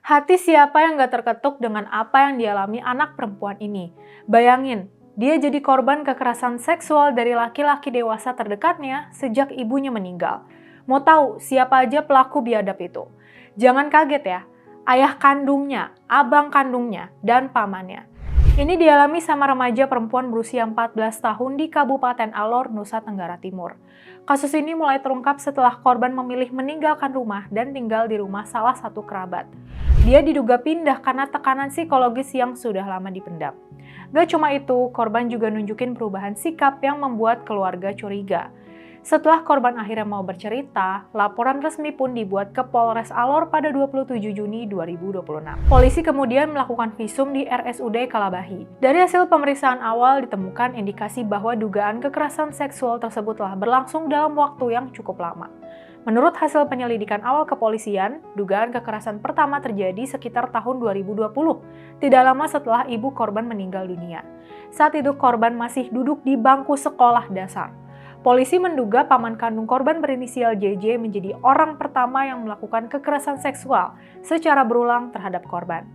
Hati siapa yang gak terketuk dengan apa yang dialami anak perempuan ini? Bayangin, dia jadi korban kekerasan seksual dari laki-laki dewasa terdekatnya sejak ibunya meninggal. Mau tahu siapa aja pelaku biadab itu? Jangan kaget ya, ayah kandungnya, abang kandungnya, dan pamannya. Ini dialami sama remaja perempuan berusia 14 tahun di Kabupaten Alor, Nusa Tenggara Timur. Kasus ini mulai terungkap setelah korban memilih meninggalkan rumah dan tinggal di rumah salah satu kerabat. Dia diduga pindah karena tekanan psikologis yang sudah lama dipendam. Gak cuma itu, korban juga nunjukin perubahan sikap yang membuat keluarga curiga. Setelah korban akhirnya mau bercerita, laporan resmi pun dibuat ke Polres Alor pada 27 Juni 2026. Polisi kemudian melakukan visum di RSUD Kalabahi. Dari hasil pemeriksaan awal ditemukan indikasi bahwa dugaan kekerasan seksual tersebut telah berlangsung dalam waktu yang cukup lama. Menurut hasil penyelidikan awal kepolisian, dugaan kekerasan pertama terjadi sekitar tahun 2020, tidak lama setelah ibu korban meninggal dunia. Saat itu korban masih duduk di bangku sekolah dasar. Polisi menduga paman kandung korban berinisial JJ menjadi orang pertama yang melakukan kekerasan seksual secara berulang terhadap korban.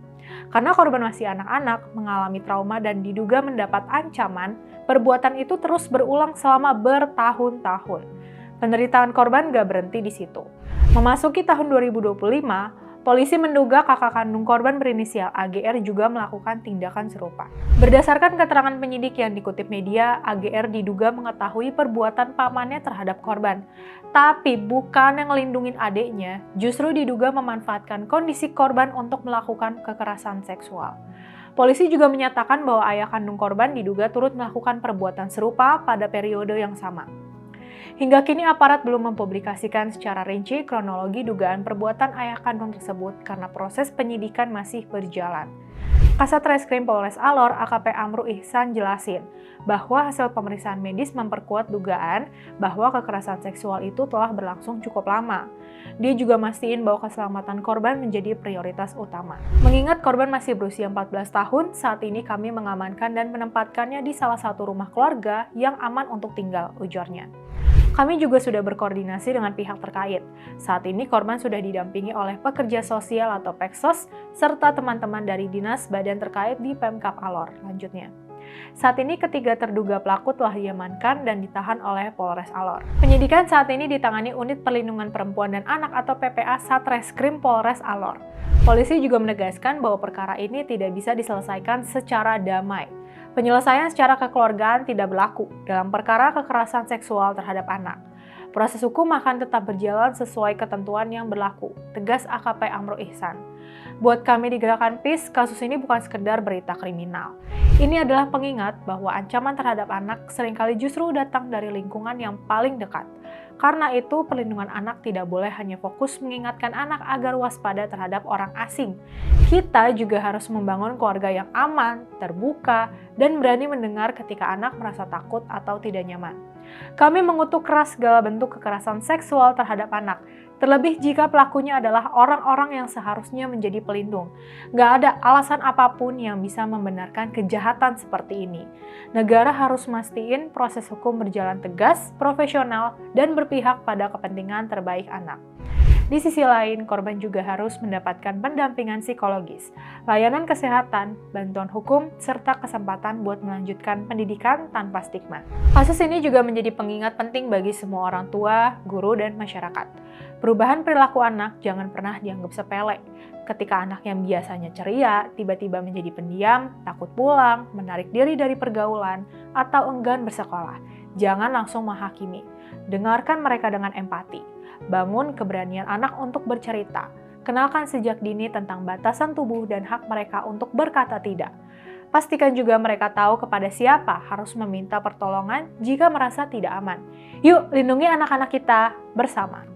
Karena korban masih anak-anak, mengalami trauma dan diduga mendapat ancaman, perbuatan itu terus berulang selama bertahun-tahun. Penderitaan korban gak berhenti di situ. Memasuki tahun 2025, polisi menduga kakak kandung korban berinisial AGR juga melakukan tindakan serupa. Berdasarkan keterangan penyidik yang dikutip media, AGR diduga mengetahui perbuatan pamannya terhadap korban. Tapi bukan yang ngelindungin adiknya, justru diduga memanfaatkan kondisi korban untuk melakukan kekerasan seksual. Polisi juga menyatakan bahwa ayah kandung korban diduga turut melakukan perbuatan serupa pada periode yang sama. Hingga kini aparat belum mempublikasikan secara rinci kronologi dugaan perbuatan ayah kandung tersebut karena proses penyidikan masih berjalan. Kasat Reskrim Polres Alor AKP Amru Ihsan jelasin bahwa hasil pemeriksaan medis memperkuat dugaan bahwa kekerasan seksual itu telah berlangsung cukup lama. Dia juga mastiin bahwa keselamatan korban menjadi prioritas utama. Mengingat korban masih berusia 14 tahun, saat ini kami mengamankan dan menempatkannya di salah satu rumah keluarga yang aman untuk tinggal, ujarnya. Kami juga sudah berkoordinasi dengan pihak terkait. Saat ini korban sudah didampingi oleh pekerja sosial atau Peksos, serta teman-teman dari dinas badan terkait di Pemkab Alor, lanjutnya. Saat ini ketiga terduga pelaku telah diamankan dan ditahan oleh Polres Alor. Penyidikan saat ini ditangani Unit Perlindungan Perempuan dan Anak atau PPA Satreskrim Polres Alor. Polisi juga menegaskan bahwa perkara ini tidak bisa diselesaikan secara damai. Penyelesaian secara kekeluargaan tidak berlaku dalam perkara kekerasan seksual terhadap anak. Proses hukum akan tetap berjalan sesuai ketentuan yang berlaku, tegas AKP Amru Ihsan. Buat kami di Gerakan PIS, kasus ini bukan sekedar berita kriminal. Ini adalah pengingat bahwa ancaman terhadap anak seringkali justru datang dari lingkungan yang paling dekat. Karena itu, perlindungan anak tidak boleh hanya fokus mengingatkan anak agar waspada terhadap orang asing. Kita juga harus membangun keluarga yang aman, terbuka, dan berani mendengar ketika anak merasa takut atau tidak nyaman. Kami mengutuk keras segala bentuk kekerasan seksual terhadap anak, terlebih jika pelakunya adalah orang-orang yang seharusnya menjadi pelindung. Gak ada alasan apapun yang bisa membenarkan kejahatan seperti ini. Negara harus mastiin proses hukum berjalan tegas, profesional, dan berpihak pada kepentingan terbaik anak. Di sisi lain, korban juga harus mendapatkan pendampingan psikologis, layanan kesehatan, bantuan hukum, serta kesempatan buat melanjutkan pendidikan tanpa stigma. Kasus ini juga menjadi pengingat penting bagi semua orang tua, guru, dan masyarakat. Perubahan perilaku anak jangan pernah dianggap sepele. Ketika anak yang biasanya ceria, tiba-tiba menjadi pendiam, takut pulang, menarik diri dari pergaulan, atau enggan bersekolah, jangan langsung menghakimi. Dengarkan mereka dengan empati. Bangun keberanian anak untuk bercerita. Kenalkan sejak dini tentang batasan tubuh dan hak mereka untuk berkata tidak. Pastikan juga mereka tahu kepada siapa harus meminta pertolongan jika merasa tidak aman. Yuk, lindungi anak-anak kita bersama.